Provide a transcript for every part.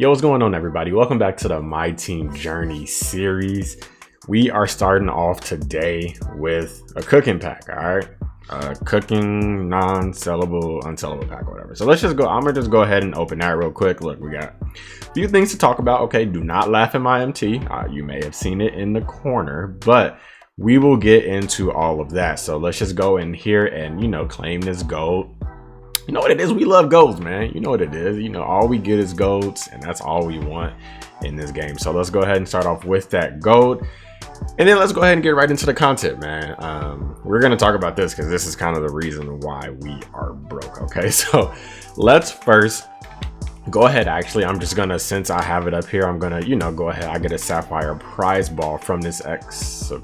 Yo, what's going on, everybody? Welcome back to the Myteam Journey series. We are starting off today with a cooking pack, all right? Cooking non-sellable, unsellable pack, or whatever. So let's just go. I'm gonna just go ahead and open that real quick. Look, we got a few things to talk about. Okay, do not laugh at my MT. You may have seen it in the corner, but we will get into all of that. So let's just go in here and, claim this gold. You know what it is? We love golds, man. You know what it is. All we get is golds, and that's all we want in this game. So let's go ahead and start off with that gold. And then let's go ahead and get right into the content, man. We're going to talk about this because this is kind of the reason why we are broke. Okay, so let's first go ahead. Actually, I'm just going to, since I have it up here, I'm going to, go ahead. I get a sapphire prize ball from this exhibition.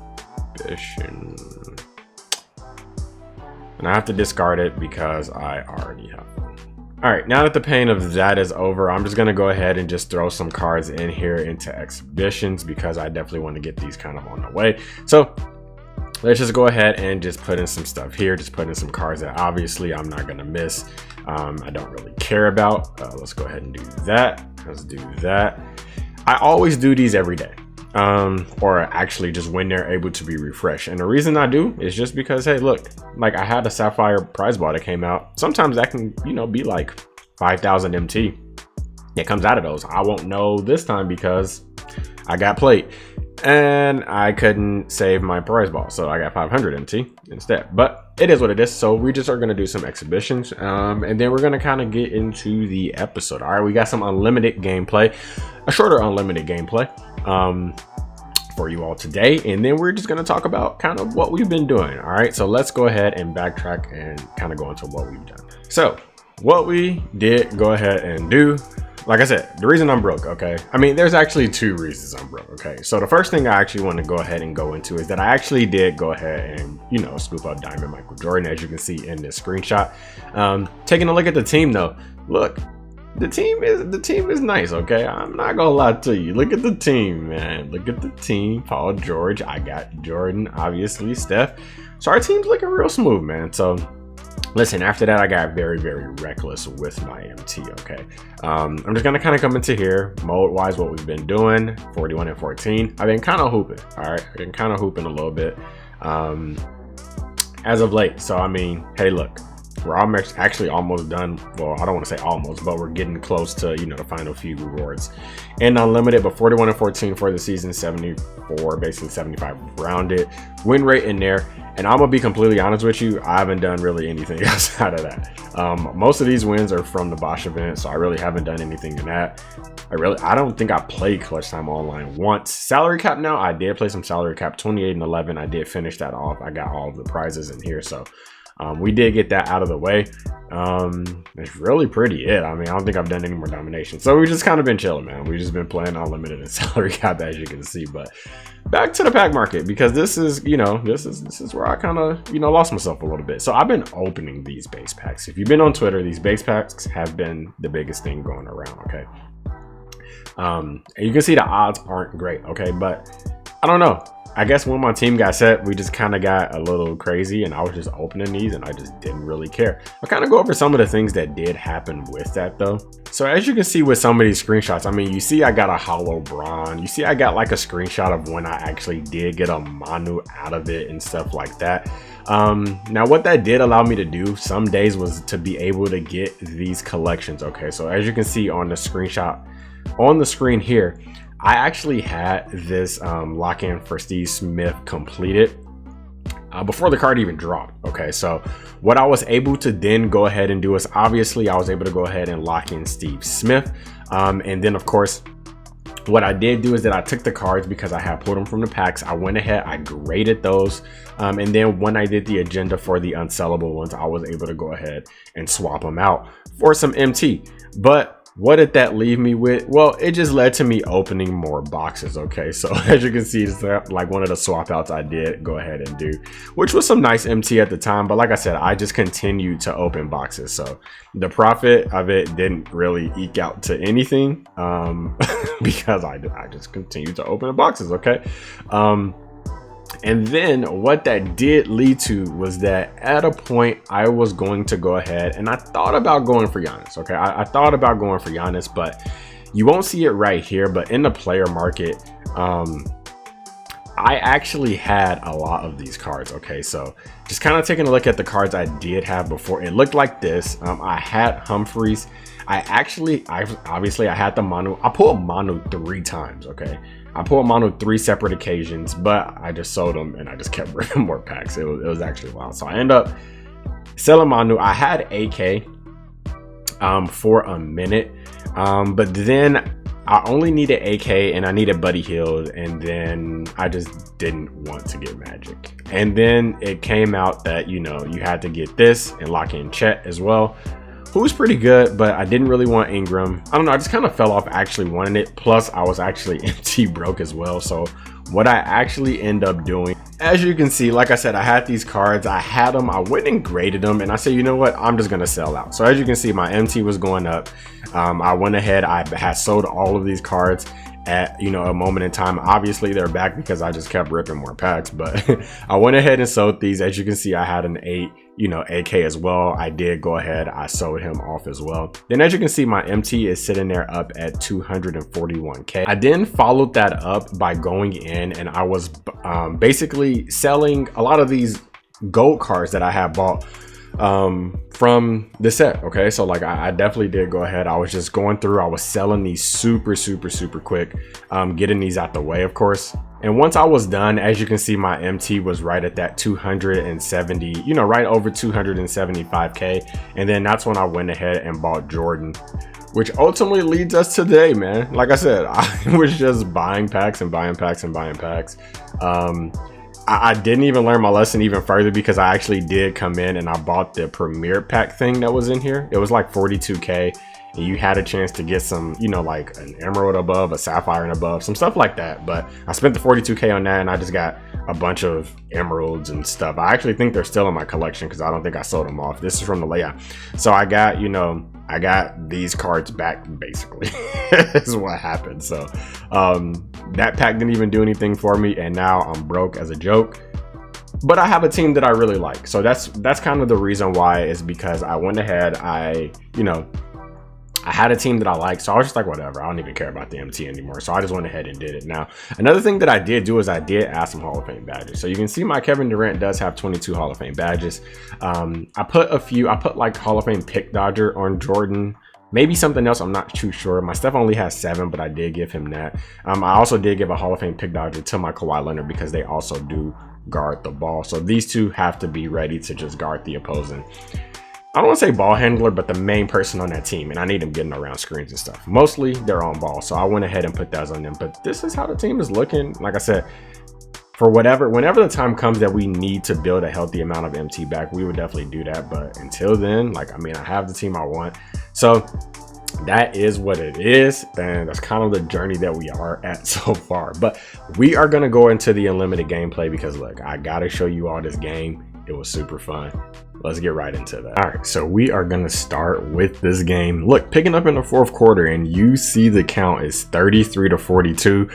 And I have to discard it because I already have one. All right, now that the pain of that is over, I'm just going to go ahead and just throw some cards in here into exhibitions because I definitely want to get these kind of on the way. So let's just go ahead and just put in some stuff here. Just put in some cards that obviously I'm not going to miss. I don't really care about. Let's go ahead and do that. Let's do that. I always do these every day. Or actually just when they're able to be refreshed. And the reason I do is just because, hey, look, like I had a sapphire prize ball that came out. Sometimes that can, be like 5,000 MT. It comes out of those. I won't know this time because I got played and I couldn't save my prize ball. So I got 500 MT instead, but it is what it is. So we just are going to do some exhibitions. And then we're going to kind of get into the episode. All right. We got some unlimited gameplay, a shorter unlimited gameplay. For you all today, and then we're just going to talk about kind of what we've been doing. All right, so let's go ahead and backtrack and kind of go into what we've done. So what we did go ahead and do, like I said, the reason I'm broke, okay, I mean, there's actually two reasons I'm broke. Okay, so the first thing I actually want to go ahead and go into is that I actually did go ahead and scoop up Diamond Michael Jordan, as you can see in this screenshot. Taking a look at the team though, look, the team is nice. Okay, I'm not gonna lie to you. Look at the team, man. Look at the team. Paul George, I got Jordan, obviously Steph. So our team's looking real smooth, man. So listen, after that I got very, very reckless with my MT. Okay, I'm just gonna kind of come into here mode wise what we've been doing. 41 and 14. I've been kind of hooping. All right, I've been kind of hooping a little bit as of late. So I mean, hey, look, we're actually almost done. Well, I don't want to say almost, but we're getting close to, the final few rewards. And unlimited, but 41 and 14 for the season, 74, basically 75 rounded. Win rate in there. And I'm going to be completely honest with you, I haven't done really anything outside of that. Most of these wins are from the Bosch event, so I really haven't done anything in that. I don't think I played Clutch Time Online once. Salary cap now, I did play some salary cap, 28 and 11. I did finish that off. I got all of the prizes in here, so we did get that out of the way. It's really pretty it. I mean, I don't think I've done any more domination. So we've just kind of been chilling, man. We've just been playing unlimited and salary cap, as you can see. But back to the pack market, because this is, this is where I kind of, lost myself a little bit. So I've been opening these base packs. If you've been on Twitter, these base packs have been the biggest thing going around. Okay. And you can see the odds aren't great. Okay. But I don't know. I guess when my team got set, we just kind of got a little crazy and I was just opening these and I just didn't really care. I'll kind of go over some of the things that did happen with that though. So as you can see with some of these screenshots, I mean, you see I got a hollow Braun. You see I got like a screenshot of when I actually did get a Manu out of it and stuff like that. Now what that did allow me to do some days was to be able to get these collections. Okay, so as you can see on the screenshot on the screen here, I actually had this lock-in for Steve Smith completed before the card even dropped. Okay, so what I was able to then go ahead and do is obviously I was able to go ahead and lock in Steve Smith. And then of course, what I did do is that I took the cards because I had pulled them from the packs. I went ahead, I graded those. And then when I did the agenda for the unsellable ones, I was able to go ahead and swap them out for some MT. But what did that leave me with? Well, it just led to me opening more boxes. Okay, so as you can see, it's like one of the swap outs I did go ahead and do, which was some nice MT at the time. But like I said, I just continued to open boxes. So the profit of it didn't really eke out to anything because I just continued to open the boxes. Okay. And then what that did lead to was that at a point I was going to go ahead and I thought about going for Giannis. Okay, I thought about going for Giannis, but You won't see it right here, but in the player market, I actually had a lot of these cards. Okay, so just kind of taking a look at the cards I did have before. It looked like this. I had Humphreys. I obviously had the Manu. I pulled Manu 3 times. Okay, I pulled Manu 3 separate occasions, but I just sold them and I just kept bringing more packs. It was actually wild. So I ended up selling Manu. I had AK for a minute, but then I only needed AK and I needed Buddy Hield, and then I just didn't want to get Magic. And then it came out that, you know, you had to get this and lock in Chet as well, who was pretty good, but I didn't really want Ingram. I don't know, I just kind of fell off actually wanting it. Plus I was actually MT broke as well. So what I actually end up doing, as you can see, like I said, I had these cards, I had them, I went and graded them, and I said, you know what, I'm just gonna sell out. So as you can see, my MT was going up. I went ahead, I had sold all of these cards at, you know, a moment in time. Obviously they're back because I just kept ripping more packs, but I went ahead and sold these. As you can see, I had an 8, you know, AK as well. I did go ahead, I sold him off as well. Then as you can see, my MT is sitting there up at 241k. I then followed that up by going in and I was basically selling a lot of these gold cards that I had bought from the set. Okay, so like I definitely did go ahead, I was just going through, I was selling these super quick, getting these out the way, of course. And once I was done, as you can see, my MT was right at that 270, you know, right over 275k. And then that's when I went ahead and bought Jordan, which ultimately leads us today, man. Like I said, I was just buying packs and buying packs and buying packs. I didn't even learn my lesson even further because I actually did come in and I bought the premier pack thing that was in here. It was like 42k and you had a chance to get some, you know, like an emerald above, a sapphire and above, some stuff like that. But I spent the 42k on that and I just got a bunch of emeralds and stuff. I actually think they're still in my collection because I don't think I sold them off. This is from the layout. So I got, you know, I got these cards back basically is what happened. So that pack didn't even do anything for me and now I'm broke as a joke. But I have a team that I really like. So that's kind of the reason why, is because I went ahead, you know, I had a team that I like, so I was just like, whatever, I don't even care about the MT anymore. So I just went ahead and did it. Now, another thing that I did do is I did add some Hall of Fame badges. So you can see my Kevin Durant does have 22 Hall of Fame badges. I put like Hall of Fame pick dodger on Jordan, maybe something else, I'm not too sure. My stuff only has 7, but I did give him that. I also did give a Hall of Fame pick dodger to my Kawhi Leonard because they also do guard the ball. So these two have to be ready to just guard the opposing, I don't want to say ball handler, but the main person on that team, and I need them getting around screens and stuff. Mostly they're on ball, so I went ahead and put those on them. But this is how the team is looking. Like I said, for whenever the time comes that we need to build a healthy amount of MT back, we would definitely do that. But until then, like, I mean, I have the team I want. So that is what it is, and that's kind of the journey that we are at so far. But we are going to go into the unlimited gameplay because look, I got to show you all this game. It was super fun. Let's get right into that. All right, so we are gonna start with this game. Look, picking up in the 4th quarter, and you see the count is 33 to 42.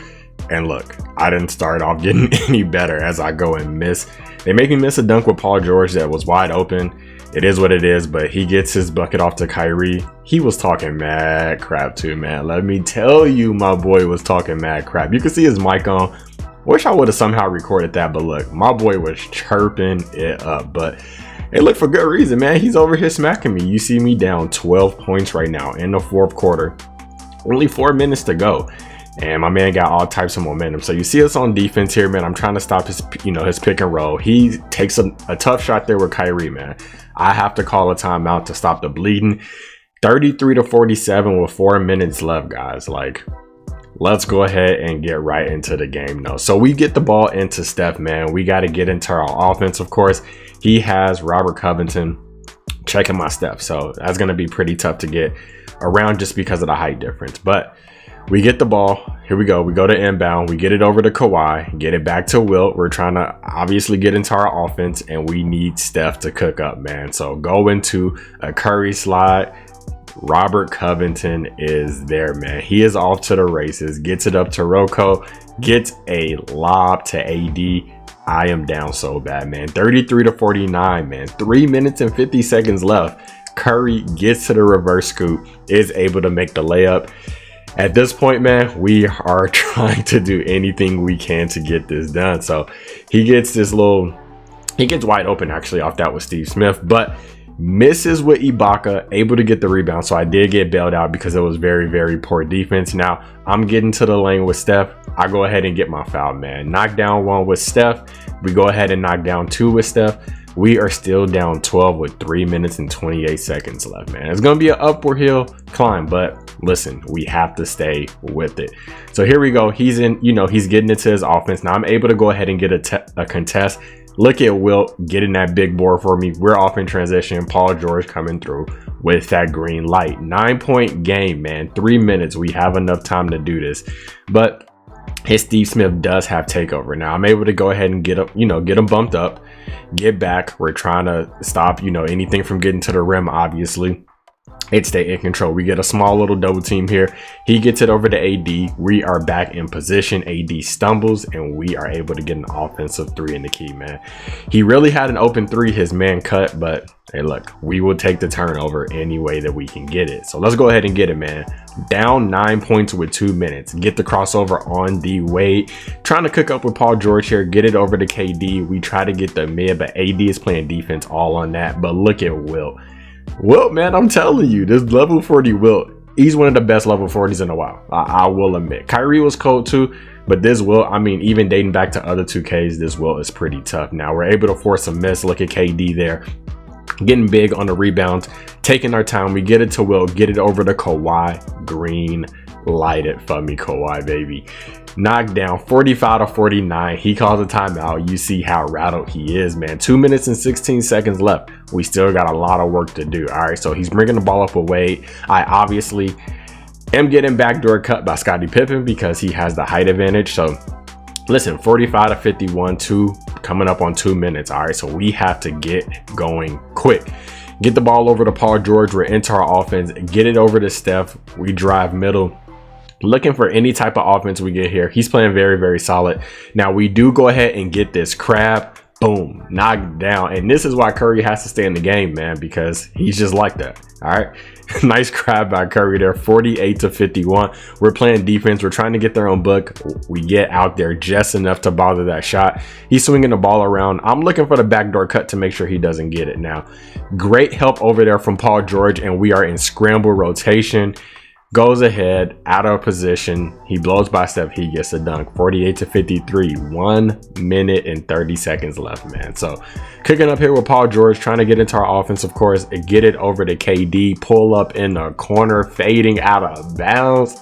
And look, I didn't start off getting any better as I go and miss. They make me miss a dunk with Paul George that was wide open. It is what it is, but he gets his bucket off to Kyrie. He was talking mad crap too, man. Let me tell you, my boy was talking mad crap. You can see his mic on. Wish I would have somehow recorded that, but look, my boy was chirping it up. But hey, look, for good reason, man. He's over here smacking me. You see me down 12 points right now in the 4th quarter. Only 4 minutes to go. And my man got all types of momentum. So you see us on defense here, man. I'm trying to stop his, you know, his pick and roll. He takes a tough shot there with Kyrie, man. I have to call a timeout to stop the bleeding. 33 to 47 with 4 minutes left, guys. Like, let's go ahead and get right into the game now. So we get the ball into Steph, man. We got to get into our offense, of course. He has Robert Covington checking my Steph. So that's going to be pretty tough to get around just because of the height difference. But we get the ball. Here we go. We go to inbound. We get it over to Kawhi. Get it back to Wilt. We're trying to obviously get into our offense, and we need Steph to cook up, man. So go into a Curry slide. Robert Covington is there, man. He is off to the races. Gets it up to Rocco. Gets a lob to AD. I am down so bad, man. 33 to 49, man. 3 minutes and 50 seconds left. Curry gets to the reverse scoop. Is able to make the layup. At this point, man, we are trying to do anything we can to get this done. So he gets he gets wide open actually off that with Steve Smith, but misses with Ibaka, able to get the rebound. So I did get bailed out because it was very, very poor defense. Now I'm getting to the lane with Steph. I go ahead and get my foul, man. Knock down 1 with Steph. We go ahead and knock down 2 with Steph. We are still down 12 with 3 minutes and 28 seconds left, man. It's going to be an upward hill climb, but listen, we have to stay with it. So here we go. He's in, he's getting into his offense. Now I'm able to go ahead and get a contest. Look at Wilt getting that big board for me. We're off in transition. Paul George coming through with that green light. 9-point game, man. 3 minutes. We have enough time to do this. But his Steve Smith does have takeover. Now I'm able to go ahead and get up, get him bumped up, get back. We're trying to stop, anything from getting to the rim, obviously. It stay in control. We get a small little double team here. He gets it over to AD. We are back in position. AD stumbles and we are able to get an offensive 3 in the key, man. He really had an open 3, his man cut, but hey, look, we will take the turnover any way that we can get it. So let's go ahead and get it, man. Down 9 points with 2 minutes. Get the crossover on D Wade. Trying to cook up with Paul George here. Get it over to KD. We try to get the mid, but AD is playing defense all on that. But look at Wilt. Wilt, man, I'm telling you, this level 40 Wilt, he's one of the best level 40s in a while. I will admit. Kyrie was cold too, but this Wilt, I mean, even dating back to other 2Ks, this Wilt is pretty tough. Now we're able to force a miss. Look at KD there. Getting big on the rebound, taking our time. We get it to Wilt, get it over to Kawhi. Green light it for me, Kawhi, baby. Knocked down 45-49. He calls a timeout. You see how rattled he is, man. 2 minutes and 16 seconds left. We still got a lot of work to do. All right, so he's bringing the ball up with Wade. I obviously am getting backdoor cut by Scottie Pippen because he has the height advantage. So listen, 45-51, coming up on 2 minutes. All right, so we have to get going quick. Get the ball over to Paul George. We're into our offense. Get it over to Steph. We drive middle. Looking for any type of offense we get here. He's playing very, very solid. Now we do go ahead and get this crab. Boom, knocked down. And this is why Curry has to stay in the game, man, because he's just like that. All right. Nice crab by Curry there. 48-51. We're playing defense. We're trying to get their own book. We get out there just enough to bother that shot. He's swinging the ball around. I'm looking for the backdoor cut to make sure he doesn't get it. Now, great help over there from Paul George, and we are in scramble rotation. Goes ahead, out of position. He blows by Steph. He gets a dunk. 48-53. 1 minute and 30 seconds left, man. So cooking up here with Paul George, trying to get into our offense, of course. Get it over to KD. Pull up in the corner, fading out of bounds.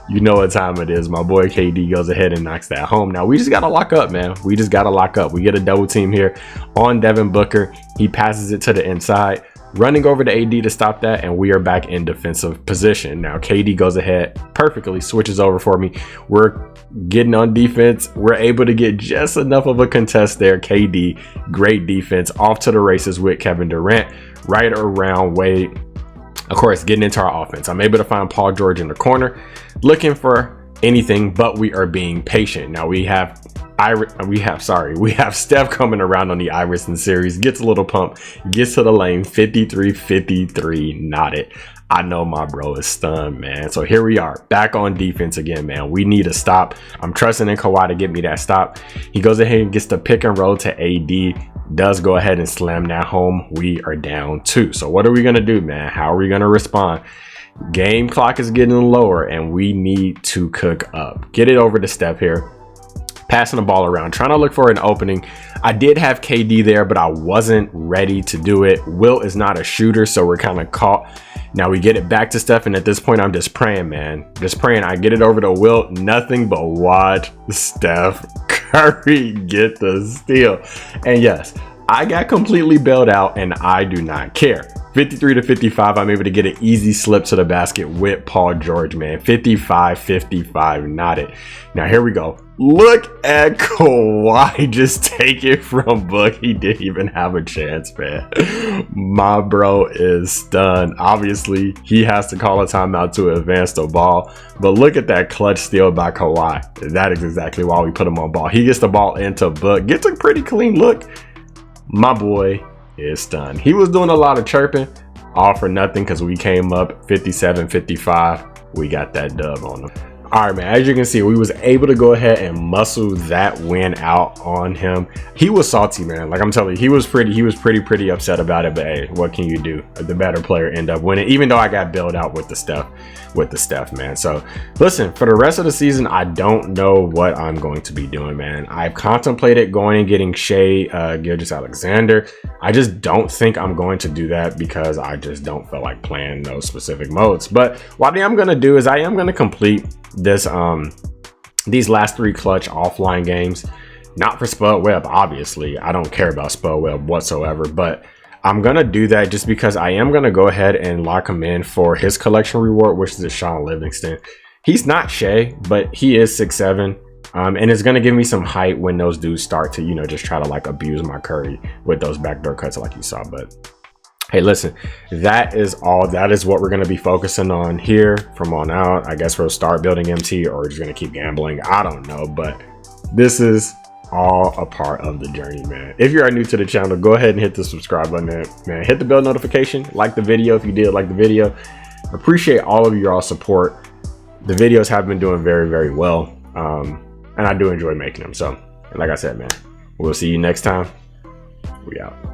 You know what time it is. My boy KD goes ahead and knocks that home. Now we just got to lock up, man. We just got to lock up. We get a double team here on Devin Booker. He passes it to the inside. Running over to AD to stop that, and we are back in defensive position. Now KD goes ahead, perfectly switches over for me. We're getting on defense. We're able to get just enough of a contest there. KD, great defense, off to the races with Kevin Durant, right around Wade. Of course, getting into our offense. I'm able to find Paul George in the corner, looking for anything, but we are being patient. Now we have Steph coming around on the Iverson series, gets a little pump, gets to the lane, 53-53, not it. I know my bro is stunned, man. So here we are, back on defense again, man. We need a stop. I'm trusting in Kawhi to get me that stop. He goes ahead and gets the pick and roll to AD, does go ahead and slam that home. We are down 2. So what are we gonna do, man? How are we gonna respond? Game clock is getting lower and we need to cook up. Get it over to Steph here. Passing the ball around, trying to look for an opening. I did have KD there, but I wasn't ready to do it. Wilt is not a shooter, so we're kind of caught. Now we get it back to Steph, and at this point, I'm just praying, man. Just praying. I get it over to Wilt. Nothing but watch Steph Curry get the steal. And yes, I got completely bailed out, and I do not care. 53-55, I'm able to get an easy slip to the basket with Paul George, man. 55-55, not it. Now here we go. Look at Kawhi just take it from Book. He didn't even have a chance, man. My bro is stunned. Obviously, he has to call a timeout to advance the ball. But look at that clutch steal by Kawhi. That is exactly why we put him on ball. He gets the ball into Book. Gets a pretty clean look. My boy is stunned. He was doing a lot of chirping, all for nothing, because we came up 57-55. we got that dub on him. All right, man, as you can see, we was able to go ahead and muscle that win out on him. He was salty, man. Like I'm telling you, he was pretty upset about it, but hey, what can you do? The better player end up winning, even though I got bailed out with the Steph, man. So listen, for the rest of the season, I don't know what I'm going to be doing, man. I've contemplated going and getting Shai Gilgeous-Alexander. I just don't think I'm going to do that because I just don't feel like playing those specific modes. But what I am going to do is I am going to complete this these last 3 clutch offline games, not for Spud Webb. Obviously I don't care about Spud Webb whatsoever, but I'm gonna do that just because I am gonna go ahead and lock him in for his collection reward, which is Sean Livingston. He's not Shai, but he is 6'7", and it's gonna give me some height when those dudes start to, you know, just try to like abuse my Curry with those backdoor cuts like you saw. But hey, listen, that is what we're going to be focusing on here from on out. I guess we'll start building MT, or we're just going to keep gambling. I don't know, but this is all a part of the journey, man. If you are new to the channel, go ahead and hit the subscribe button, man. Hit the bell notification, like the video if you did like the video. Appreciate all of your support. The videos have been doing very, very well, and I do enjoy making them. So, like I said, man, we'll see you next time. We out.